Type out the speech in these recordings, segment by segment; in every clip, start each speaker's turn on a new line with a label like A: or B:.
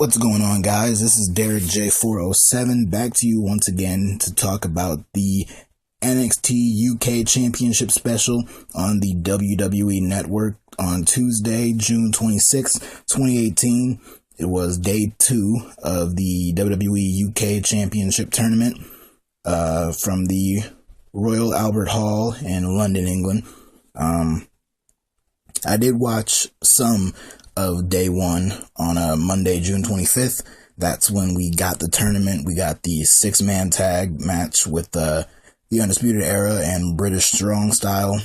A: What's going on, guys? This is Derek J407 back to you once again to talk about the NXT UK Championship special on the WWE Network on Tuesday, June 26, 2018. It was day 2 of the WWE UK Championship tournament from the Royal Albert Hall in London, England. I did watch some of day 1 on Monday, June 25th. That's when we got the tournament. We got the 6-man tag match with the Undisputed Era and British Strong Style.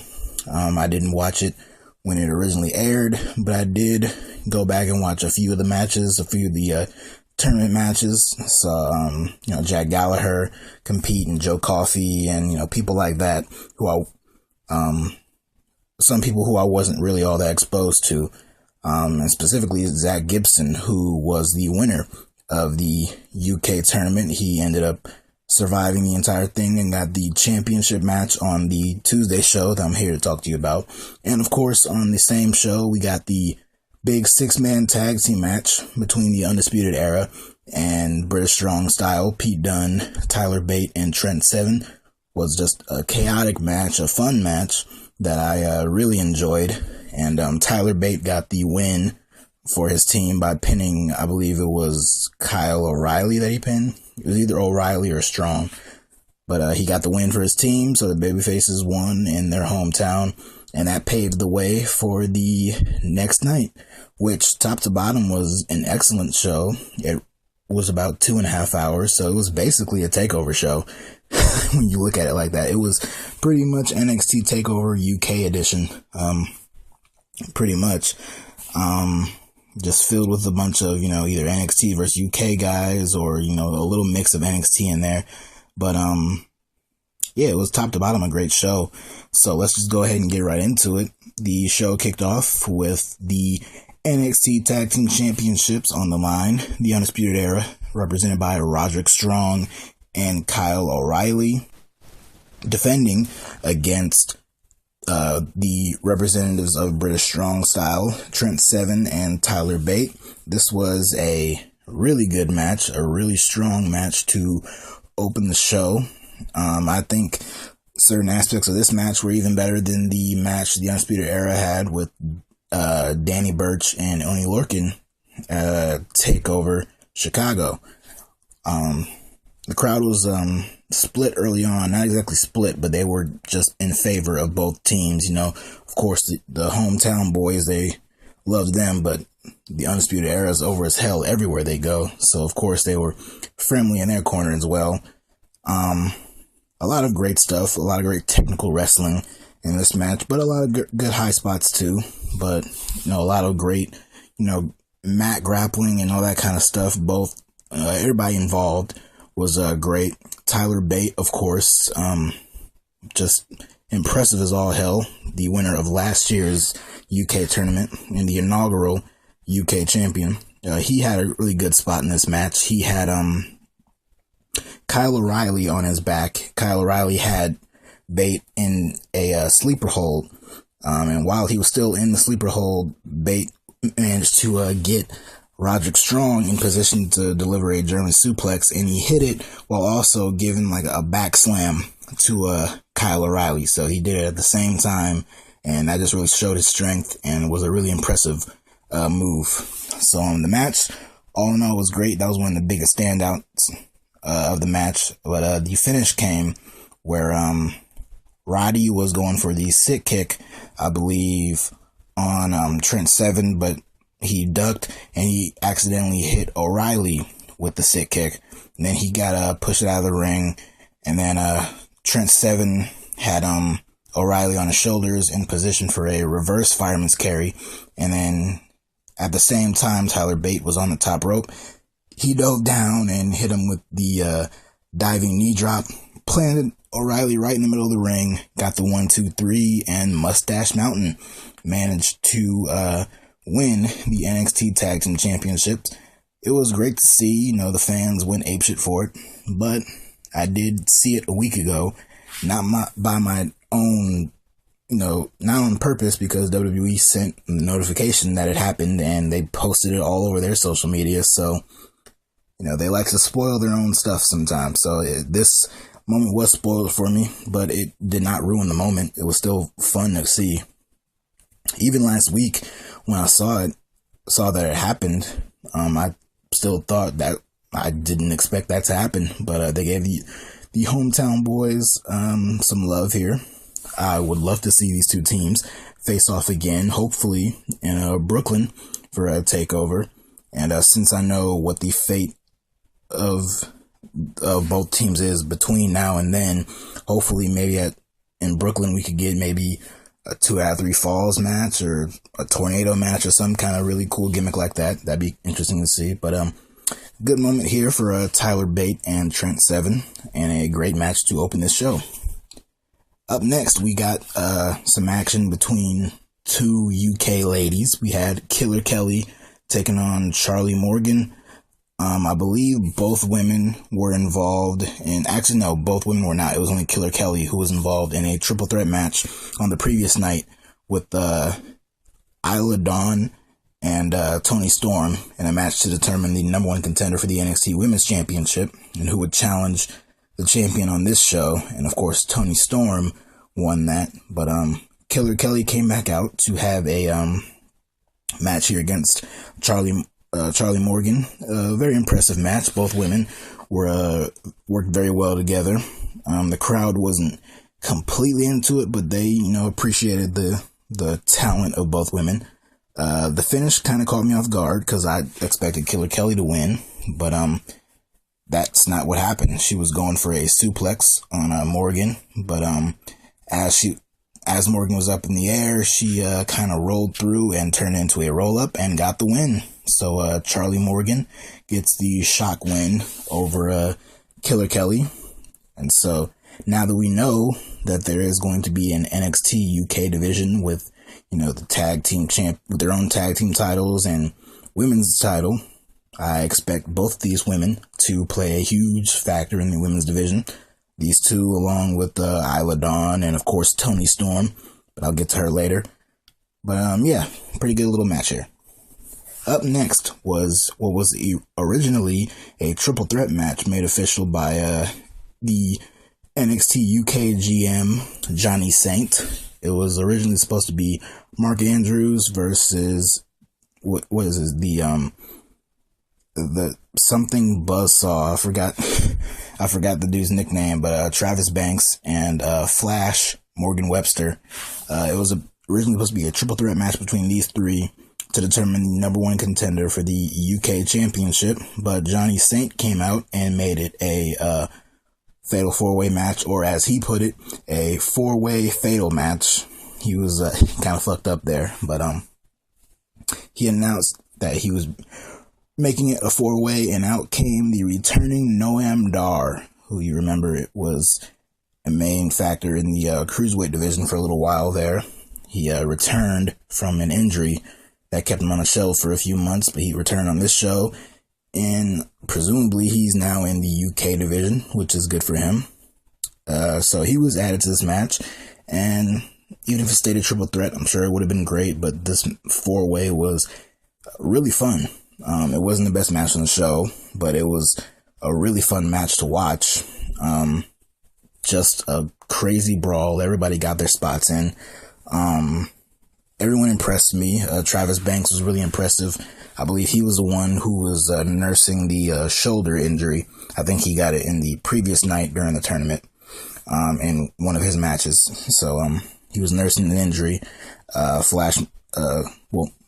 A: I didn't watch it when it originally aired, but I did go back and watch a few of the matches, a few of the tournament matches. So, Jack Gallagher compete and Joe Coffey and, people like that who some people who I wasn't really all that exposed to. And specifically Zack Gibson, who was the winner of the UK tournament. He ended up surviving the entire thing and got the championship match on the Tuesday show that I'm here to talk to you about. And of course, on the same show, we got the big 6-man tag team match between the Undisputed Era and British Strong Style. Pete Dunne, Tyler Bate, and Trent Seven was just a chaotic match, a fun match that I really enjoyed. And Tyler Bate got the win for his team by pinning, I believe it was Kyle O'Reilly that he pinned. It was either O'Reilly or Strong. But he got the win for his team, so the babyfaces won in their hometown. And that paved the way for the next night, which top to bottom was an excellent show. It was about 2.5 hours, so it was basically a takeover show. When you look at it like that, it was pretty much NXT TakeOver UK edition. Pretty much, just filled with a bunch of, either NXT versus UK guys or, a little mix of NXT in there. But, yeah, it was top to bottom a great show. So let's just go ahead and get right into it. The show kicked off with the NXT Tag Team Championships on the line. The Undisputed Era, represented by Roderick Strong and Kyle O'Reilly, defending against the representatives of British Strong Style, Trent Seven and Tyler Bate. This was a really good match, a really strong match to open the show. I think certain aspects of this match were even better than the match the Undisputed Era had with Danny Burch and Oney Lorcan TakeOver Chicago. The crowd was split early on, not exactly split, but they were just in favor of both teams. Of course, the hometown boys, they loved them, but the Undisputed Era is over as hell everywhere they go. So, of course, they were friendly in their corner as well. A lot of great stuff, a lot of great technical wrestling in this match, but a lot of good high spots too. But, a lot of great, mat grappling and all that kind of stuff. Both, everybody involved was great. Tyler Bate, of course, just impressive as all hell. The winner of last year's UK tournament and the inaugural UK champion. He had a really good spot in this match. He had Kyle O'Reilly on his back. Kyle O'Reilly had Bate in a sleeper hold. And while he was still in the sleeper hold, Bate managed to get Roderick Strong in position to deliver a German suplex, and he hit it while also giving like a back slam to Kyle O'Reilly. So he did it at the same time, and that just really showed his strength and was a really impressive move. So the match, all in all, was great. That was one of the biggest standouts of the match. But the finish came where Roddy was going for the sit kick, I believe, on Trent Seven, but he ducked and he accidentally hit O'Reilly with the sit kick. And then he got pushed out of the ring. And then Trent Seven had O'Reilly on his shoulders in position for a reverse fireman's carry. And then at the same time, Tyler Bate was on the top rope. He dove down and hit him with the diving knee drop, planted O'Reilly right in the middle of the ring, got the 1, 2, 3, and Moustache Mountain managed to win the NXT Tag Team Championships. It was great to see, the fans went apeshit for it, but I did see it a week ago, not by my own not on purpose, because WWE sent the notification that it happened and they posted it all over their social media. So, they like to spoil their own stuff sometimes. So this moment was spoiled for me, but it did not ruin the moment. It was still fun to see. Even last week when I saw that it happened, I still thought that I didn't expect that to happen, but they gave the hometown boys some love here. I would love to see these two teams face off again, hopefully in Brooklyn for a TakeOver. And since I know what the fate of both teams is between now and then, hopefully maybe in Brooklyn we could get maybe a 2 out of 3 falls match or a tornado match or some kind of really cool gimmick like that. That'd be interesting to see. But good moment here for Tyler Bate and Trent Seven, and a great match to open this show. Up next, we got some action between two UK ladies. We had Killer Kelly taking on Charlie Morgan. I believe both women were involved in, actually no, both women were not. It was only Killer Kelly who was involved in a triple threat match on the previous night with Isla Dawn and Toni Storm, in a match to determine the number 1 contender for the NXT Women's Championship and who would challenge the champion on this show. And of course, Toni Storm won that. But Killer Kelly came back out to have a match here against Charlie Morgan. A very impressive match. Both women worked very well together. The crowd wasn't completely into it, but they, appreciated the talent of both women. The finish kind of caught me off guard because I expected Killer Kelly to win, but that's not what happened. She was going for a suplex on Morgan, but as Morgan was up in the air, she kind of rolled through and turned into a roll-up and got the win. So Charlie Morgan gets the shock win over Killer Kelly. And so now that we know that there is going to be an NXT UK division with, the tag team with their own tag team titles and women's title, I expect both these women to play a huge factor in the women's division. These two, along with Isla Dawn and, of course, Toni Storm. But I'll get to her later. But, yeah, pretty good little match here. Up next was what was originally a triple threat match made official by the NXT UK GM, Johnny Saint. It was originally supposed to be Mark Andrews versus, what is this, the something buzzsaw. I forgot the dude's nickname, but Travis Banks and Flash Morgan Webster. It was originally supposed to be a triple threat match between these three to determine the number 1 contender for the UK Championship, but Johnny Saint came out and made it a fatal 4-way match, or as he put it, a 4-way fatal match. He was kind of fucked up there, but he announced that he was making it a 4-way, and out came the returning Noam Dar, who you remember it was a main factor in the cruiserweight division for a little while there. He returned from an injury that kept him on a shelf for a few months, but he returned on this show, and presumably he's now in the UK division, which is good for him. So he was added to this match, and even if it stayed a triple threat, I'm sure it would have been great, but this 4-way was really fun. It wasn't the best match on the show, but it was a really fun match to watch. Just a crazy brawl. Everybody got their spots in. Everyone impressed me. Travis Banks was really impressive. I believe he was the one who was nursing the shoulder injury. I think he got it in the previous night during the tournament, in one of his matches. So he was nursing the injury.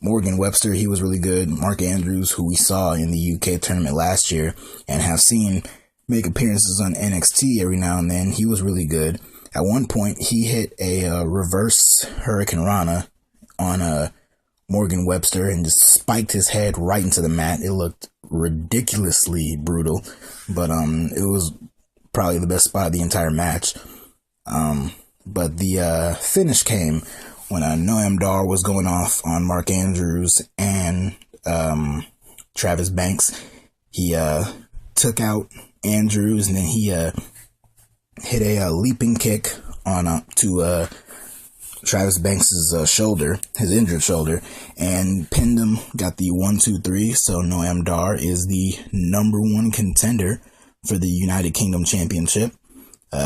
A: Morgan Webster, he was really good. Mark Andrews, who we saw in the UK tournament last year and have seen make appearances on NXT every now and then, he was really good. At one point, he hit a reverse Hurricane Rana on Morgan Webster and just spiked his head right into the mat. It looked ridiculously brutal, but it was probably the best spot of the entire match. But the finish came when Noam Dar was going off on Mark Andrews and Travis Banks. He took out Andrews, and then he hit a leaping kick on to Travis Banks' shoulder, his injured shoulder, and pinned him, got the 1-2-3, so Noam Dar is the #1 contender for the United Kingdom Championship.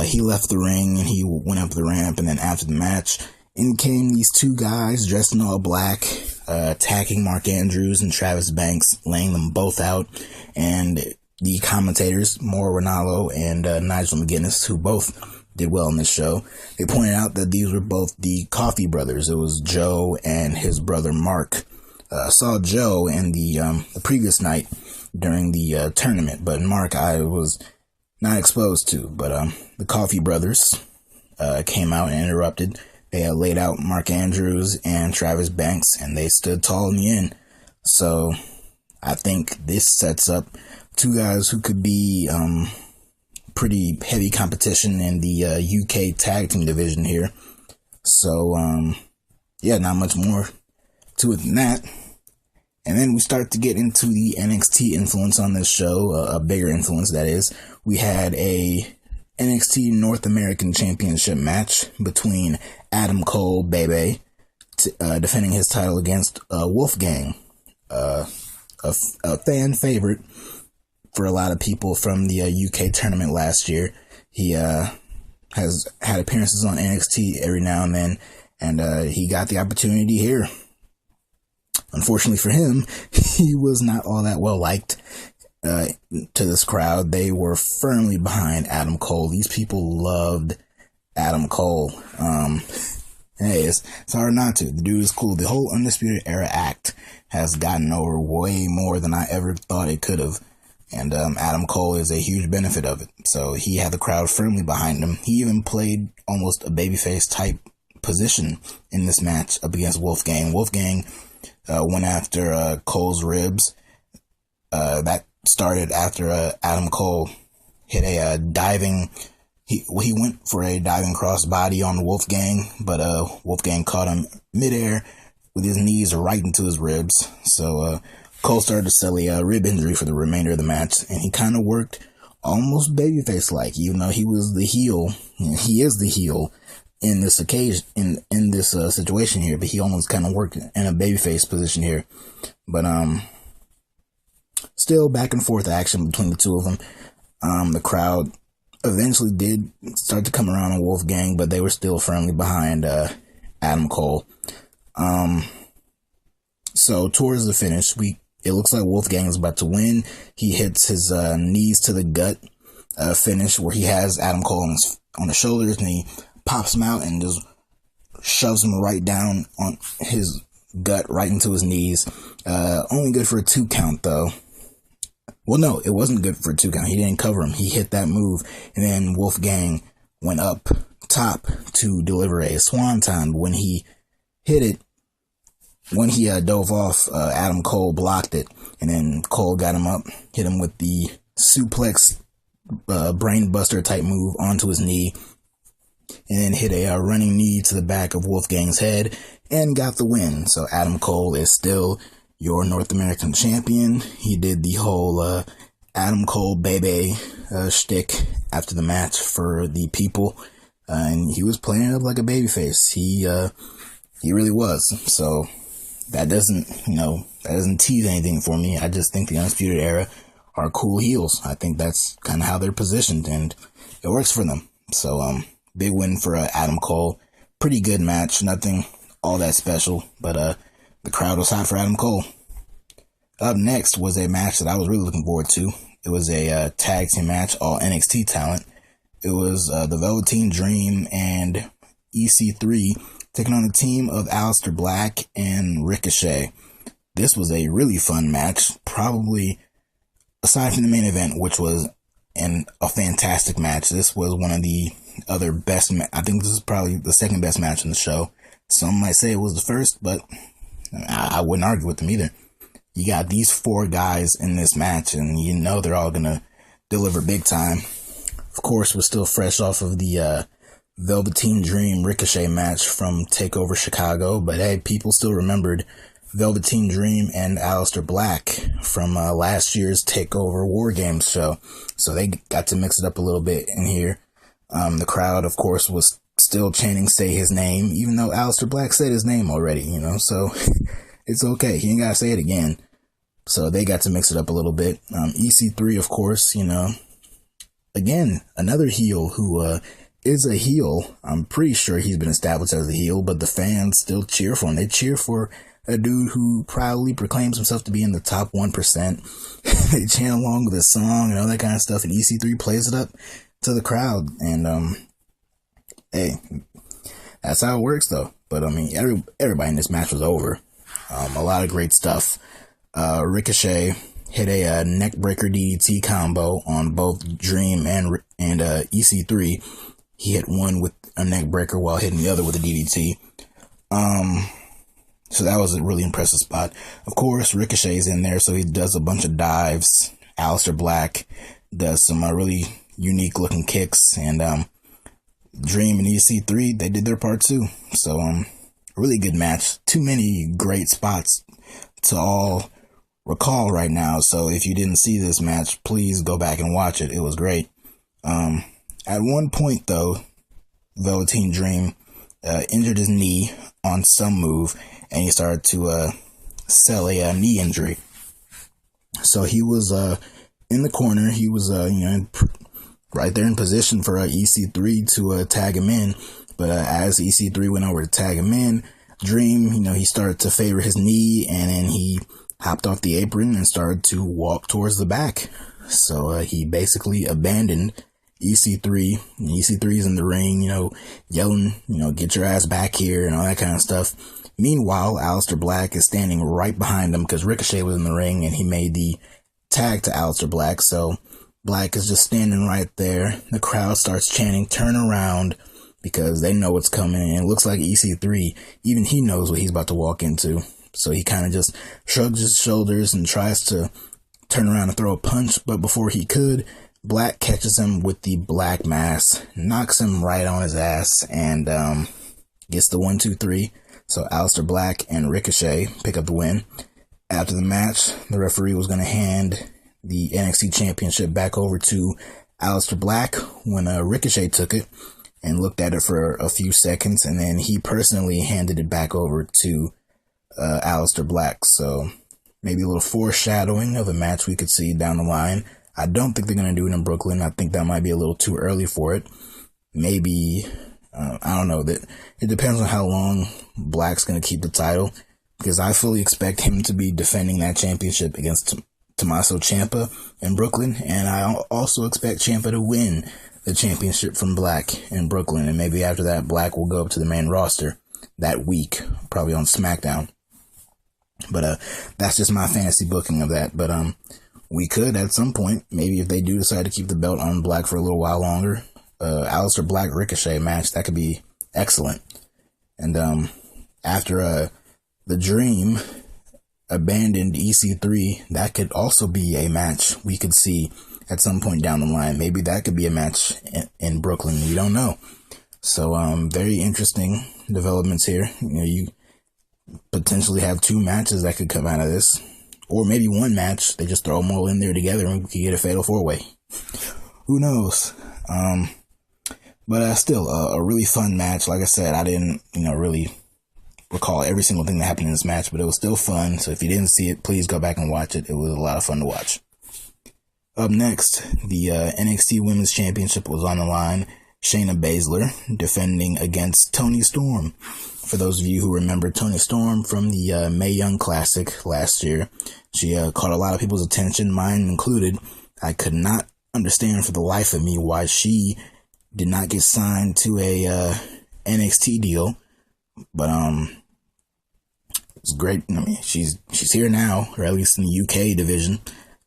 A: He left the ring and he went up the ramp, and then after the match, in came these two guys dressed in all black, attacking Mark Andrews and Travis Banks, laying them both out, and the commentators, Mauro Ranallo and Nigel McGuinness, who both did well in this show, they pointed out that these were both the Coffey brothers. It was Joe and his brother Mark. I saw Joe in the previous night during the tournament, but Mark I was not exposed to. But the Coffey brothers came out and interrupted. They laid out Mark Andrews and Travis Banks, and they stood tall in the end. So I think this sets up two guys who could be pretty heavy competition in the UK tag team division here. So, yeah, not much more to it than that. And then we start to get into the NXT influence on this show, a bigger influence, that is. We had a NXT North American Championship match between Adam Cole, Bebe, defending his title against Wolfgang, a fan favorite for a lot of people from the UK tournament last year. He has had appearances on NXT every now and then, and he got the opportunity here. Unfortunately for him, he was not all that well liked to this crowd. They were firmly behind Adam Cole. These people loved Adam Cole. Hey, it's hard not to. The dude is cool. The whole Undisputed Era act has gotten over way more than I ever thought it could have. And Adam Cole is a huge benefit of it. So he had the crowd firmly behind him. He even played almost a babyface type position in this match up against Wolfgang. Wolfgang went after Cole's ribs. That started after Adam Cole hit a diving. He went for a diving crossbody on Wolfgang, but Wolfgang caught him midair with his knees right into his ribs. So Cole started to sell a rib injury for the remainder of the match, and he kind of worked almost babyface-like, even though he was the heel. He is the heel in this occasion, in this situation here, but he almost kind of worked in a babyface position here. But still back and forth action between the two of them. The crowd eventually did start to come around on Wolfgang, but they were still firmly behind Adam Cole. So towards the finish, it looks like Wolfgang is about to win. He hits his knees to the gut finish, where he has Adam Cole on the shoulders, and he pops him out and just shoves him right down on his gut, right into his knees. Only good for a 2 count, though. Well, no, it wasn't good for a 2 count. He didn't cover him. He hit that move, and then Wolfgang went up top to deliver a swanton. When he hit it, when he dove off, Adam Cole blocked it, and then Cole got him up, hit him with the suplex brainbuster type move onto his knee, and then hit a running knee to the back of Wolfgang's head, and got the win. So Adam Cole is still your North American champion. He did the whole Adam Cole Bebe shtick after the match for the people, and he was playing it up like a babyface. He really was. So that doesn't tease anything for me. I just think the Undisputed Era are cool heels. I think that's kind of how they're positioned, and it works for them. So, big win for Adam Cole. Pretty good match. Nothing all that special, but the crowd was hot for Adam Cole. Up next was a match that I was really looking forward to. It was a tag team match, all NXT talent. It was the Velveteen Dream and EC3 taking on a team of Aleister Black and Ricochet. This was a really fun match, probably, aside from the main event, which was a fantastic match. This was one of the other best, I think this is probably the second best match in the show. Some might say it was the first, but I wouldn't argue with them either. You got these 4 guys in this match, and you know they're all going to deliver big time. Of course, we're still fresh off of the Velveteen Dream Ricochet match from TakeOver Chicago, but hey, people still remembered Velveteen Dream and Aleister Black from last year's TakeOver War Games show, so they got to mix it up a little bit in here. The crowd, of course, was still chanting "say his name," even though Aleister Black said his name already, you know, so it's okay. He ain't gotta say it again. So they got to mix it up a little bit. EC3, of course, you know, again, another heel who is a heel. I'm pretty sure he's been established as a heel, but the fans still cheer for him. They cheer for a dude who proudly proclaims himself to be in the top 1%. They chant along with his song and all that kind of stuff, and EC3 plays it up to the crowd. And hey, that's how it works, though. But I mean, everybody in this match was over. A lot of great stuff. Ricochet hit a neckbreaker DDT combo on both Dream and EC3. He hit one with a neckbreaker while hitting the other with a DDT. So that was a really impressive spot. Of course, Ricochet's in there, so he does a bunch of dives. Aleister Black does some really unique looking kicks, and Dream and EC3, they did their part too. So really good match. Too many great spots to all recall right now. So if you didn't see this match, please go back and watch it. It was great. At one point though, Velveteen Dream injured his knee on some move, and he started to sell a knee injury. So he was in the corner. He was right there in position for EC3 to tag him in. But as EC3 went over to tag him in, Dream, he started to favor his knee, and then he hopped off the apron and started to walk towards the back. So he basically abandoned EC3. EC3's in the ring, yelling, get your ass back here and all that kind of stuff. Meanwhile, Aleister Black is standing right behind him because Ricochet was in the ring and he made the tag to Aleister Black. So Black is just standing right there. The crowd starts chanting, "Turn around," because they know what's coming. And it looks like EC3, even he knows what he's about to walk into. So he kind of just shrugs his shoulders and tries to turn around and throw a punch. But before he could, Black catches him with the black mass, knocks him right on his ass, and gets the 1, 2, 3. So Aleister Black and Ricochet pick up the win. After the match, the referee was going to hand the NXT Championship back over to Aleister Black when Ricochet took it and looked at it for a few seconds, and then he personally handed it back over to Aleister Black. So maybe a little foreshadowing of a match we could see down the line. I don't think they're going to do it in Brooklyn. I think that might be a little too early for it. Maybe, I don't know, that it depends on how long Black's going to keep the title, because I fully expect him to be defending that championship against Tommaso Ciampa in Brooklyn, and I also expect Ciampa to win the championship from Black in Brooklyn, and maybe after that, Black will go up to the main roster that week, probably on SmackDown. But that's just my fantasy booking of that. But we could, at some point, maybe if they do decide to keep the belt on Black for a little while longer, Aleister Black Ricochet match, that could be excellent. And after the Dream abandoned EC3, that could also be a match we could see at some point down the line. Maybe that could be a match in Brooklyn. We don't know. So very interesting developments here. You potentially have 2 matches that could come out of this, or maybe 1 match. They just throw them all in there together and we could get a fatal 4-way. Who knows? But still a really fun match. Like I said, I didn't really recall every single thing that happened in this match, but it was still fun. So if you didn't see it, please go back and watch it. It was a lot of fun to watch. Up next, the NXT Women's Championship was on the line. Shayna Baszler defending against Toni Storm. For those of you who remember Toni Storm from the Mae Young Classic last year, she caught a lot of people's attention, mine included. I could not understand for the life of me why she did not get signed to a NXT deal, but it's great. I mean, she's here now, or at least in the UK division.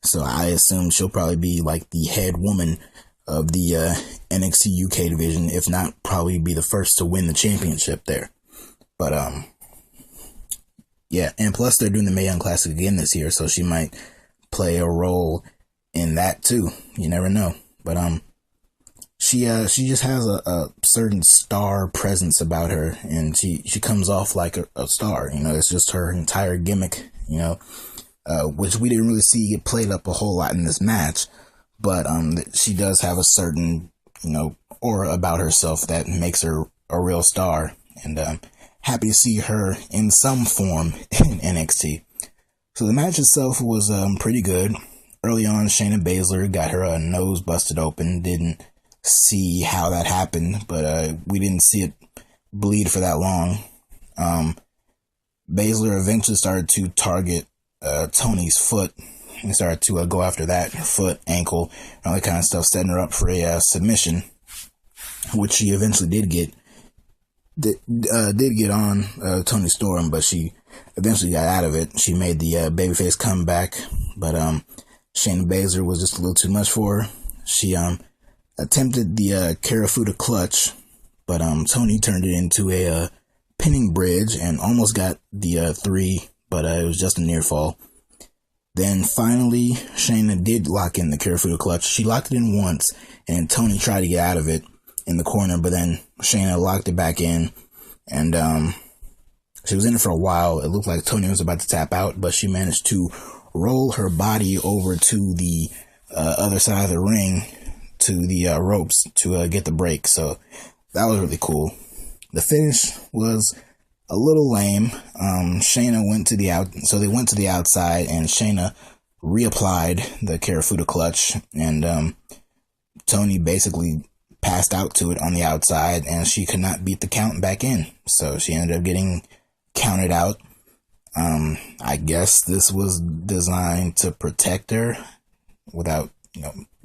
A: So I assume she'll probably be like the head woman of the NXT UK division, if not probably be the first to win the championship there. But yeah, and plus they're doing the Mae Young Classic again this year, so she might play a role in that too. You never know. But she just has a certain star presence about her, and she comes off like a star. It's just her entire gimmick. Which we didn't really see get played up a whole lot in this match, but she does have a certain aura about herself that makes her a real star, and happy to see her in some form in NXT. So the match itself was pretty good. Early on, Shayna Baszler got her nose busted open. Didn't see how that happened, but we didn't see it bleed for that long. Baszler eventually started to target Tony's foot. He started to go after that foot, ankle, and all that kind of stuff, setting her up for a submission, which she eventually did get. Did get on Toni Storm, but she eventually got out of it. She made the babyface comeback, but Shayna Baszler was just a little too much for her. She attempted the Karafuda clutch, but Toni turned it into a pinning bridge and almost got the 3, but it was just a near fall. Then finally, Shayna did lock in the Karafuda clutch. She locked it in once, and Toni tried to get out of it in the corner, but then Shayna locked it back in, and she was in it for a while. It looked like Toni was about to tap out, but she managed to roll her body over to the other side of the ring, to the ropes, to get the break. So that was really cool. The finish was a little lame. Shayna went to the they went to the outside, and Shayna reapplied the Karafuda clutch, and Toni basically passed out to it on the outside, and she could not beat the count back in. So she ended up getting counted out. I guess this was designed to protect her without,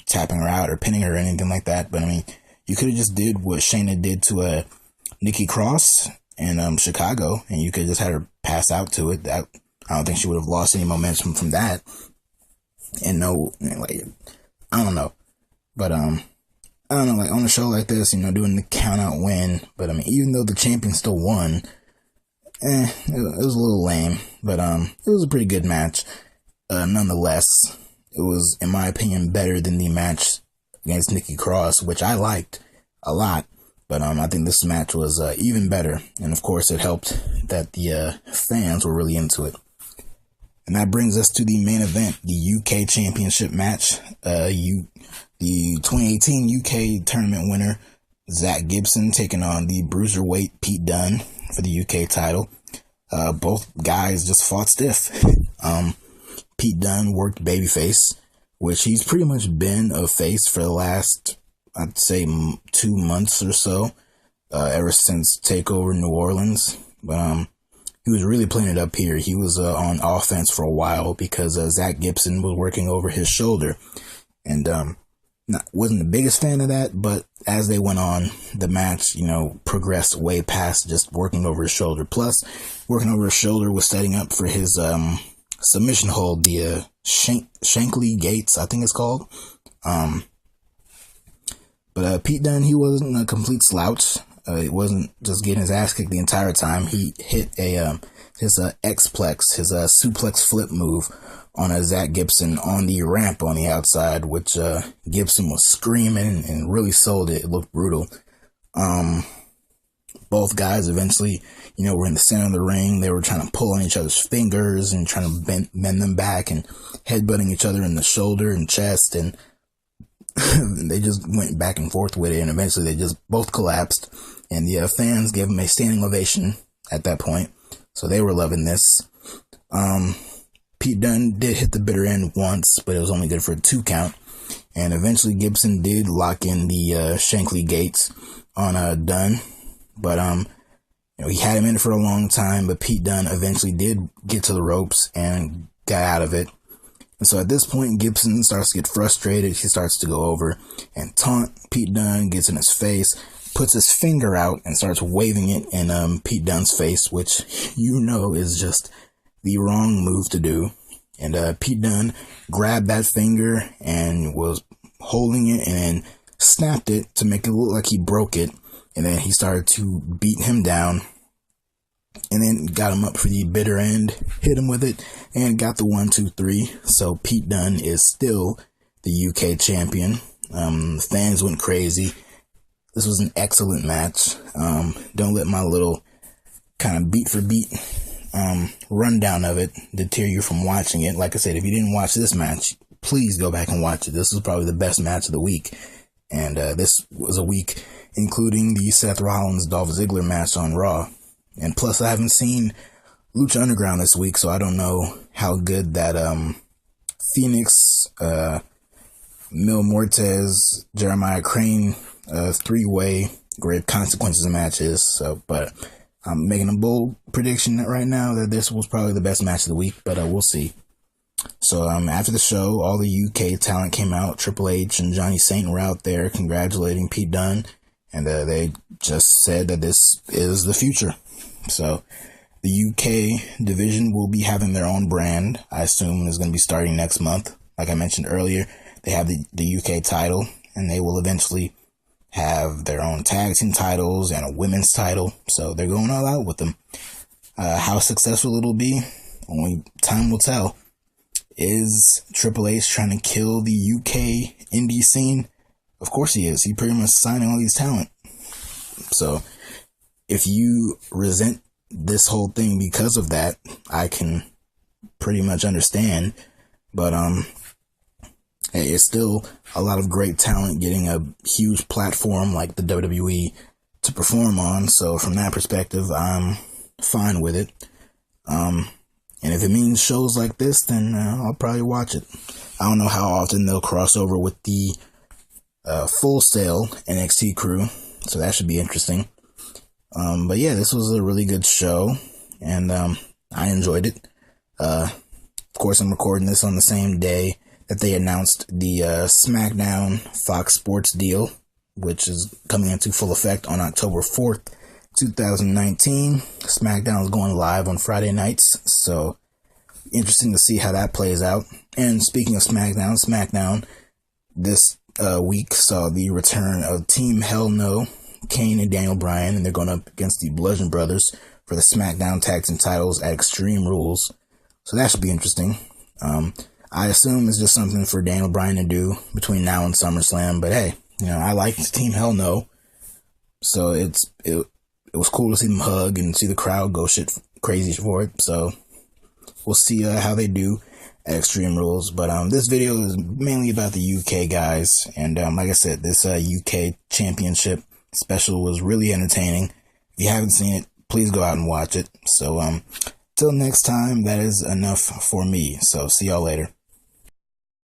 A: tapping her out or pinning her or anything like that. But I mean, you could have just did what Shayna did to Nikki Cross in Chicago, and you could have just had her pass out to it. I don't think she would have lost any momentum from that. And I don't know. But I don't know, on a show like this, doing the count out win, but I mean, even though the champion still won, it was a little lame, but it was a pretty good match. Nonetheless, it was, in my opinion, better than the match against Nikki Cross, which I liked a lot, but I think this match was even better, and of course it helped that the fans were really into it. And that brings us to the main event, the UK Championship match. The 2018 UK tournament winner, Zack Gibson, taking on the bruiserweight Pete Dunne for the UK title. Both guys just fought stiff. Pete Dunne worked babyface, which he's pretty much been a face for the last, I'd say, 2 months or so, ever since TakeOver New Orleans. But he was really playing it up here. He was on offense for a while because Zack Gibson was working over his shoulder, and wasn't the biggest fan of that, but as they went on, the match, progressed way past just working over his shoulder. Plus, working over his shoulder was setting up for his submission hold, the Shankly Gates, I think it's called. But Pete Dunne, he wasn't a complete slouch. It wasn't just getting his ass kicked the entire time. He hit his X-Plex, his suplex flip move on Zack Gibson on the ramp on the outside, which Gibson was screaming and really sold it. It looked brutal. Both guys eventually, were in the center of the ring. They were trying to pull on each other's fingers and trying to bend them back and headbutting each other in the shoulder and chest, and they just went back and forth with it, and eventually they just both collapsed, and the fans gave them a standing ovation at that point, so they were loving this. Pete Dunne did hit the bitter end once, but it was only good for a 2 count, and eventually Gibson did lock in the Shankly Gates on Dunne, but he had him in for a long time, but Pete Dunne eventually did get to the ropes and got out of it. And so at this point, Gibson starts to get frustrated. He starts to go over and taunt Pete Dunne, gets in his face, puts his finger out and starts waving it in Pete Dunne's face, which is just the wrong move to do. And Pete Dunne grabbed that finger and was holding it and then snapped it to make it look like he broke it. And then he started to beat him down and then got him up for the bitter end, hit him with it, and got the 1, 2, 3. So Pete Dunne is still the UK champion. The fans went crazy. This was an excellent match. Don't let my little kind of beat for beat rundown of it deter you from watching it. Like I said, if you didn't watch this match, please go back and watch it. This was probably the best match of the week. And this was a week including the Seth Rollins-Dolph Ziggler match on Raw. And plus, I haven't seen Lucha Underground this week, so I don't know how good that Phoenix, Mil Muertes, Jeremiah Crane three-way Great Consequences match is. So, but I'm making a bold prediction right now that this was probably the best match of the week, but we'll see. So after the show, all the UK talent came out. Triple H and Johnny Saint were out there congratulating Pete Dunne, and they just said that this is the future. So the UK division will be having their own brand. I assume is going to be starting next month. Like I mentioned earlier, they have the UK title, and they will eventually have their own tag team titles and a women's title. So they're going all out with them. How successful it'll be, only time will tell. Is Triple H trying to kill the UK indie scene? Of course he is. He pretty much signing all these talent. So if you resent this whole thing because of that, I can pretty much understand. But hey, it's still a lot of great talent getting a huge platform like the WWE to perform on. So from that perspective, I'm fine with it. And if it means shows like this, then I'll probably watch it. I don't know how often they'll cross over with the Full Sail NXT crew, so that should be interesting. But yeah, this was a really good show, and I enjoyed it. Of course, I'm recording this on the same day that they announced the SmackDown Fox Sports deal, which is coming into full effect on October 4th. 2019. SmackDown is going live on Friday nights, so interesting to see how that plays out. And speaking of SmackDown this week saw the return of Team Hell No, Kane and Daniel Bryan, and they're going up against the Bludgeon Brothers for the SmackDown Tag Team titles at Extreme Rules. So that should be interesting. I assume it's just something for Daniel Bryan to do between now and SummerSlam, but hey, I like Team Hell No, so it was cool to see them hug and see the crowd go shit crazy for it. So we'll see how they do at Extreme Rules. But this video is mainly about the UK guys. And like I said, this UK Championship special was really entertaining. If you haven't seen it, please go out and watch it. So till next time, that is enough for me. So see y'all later.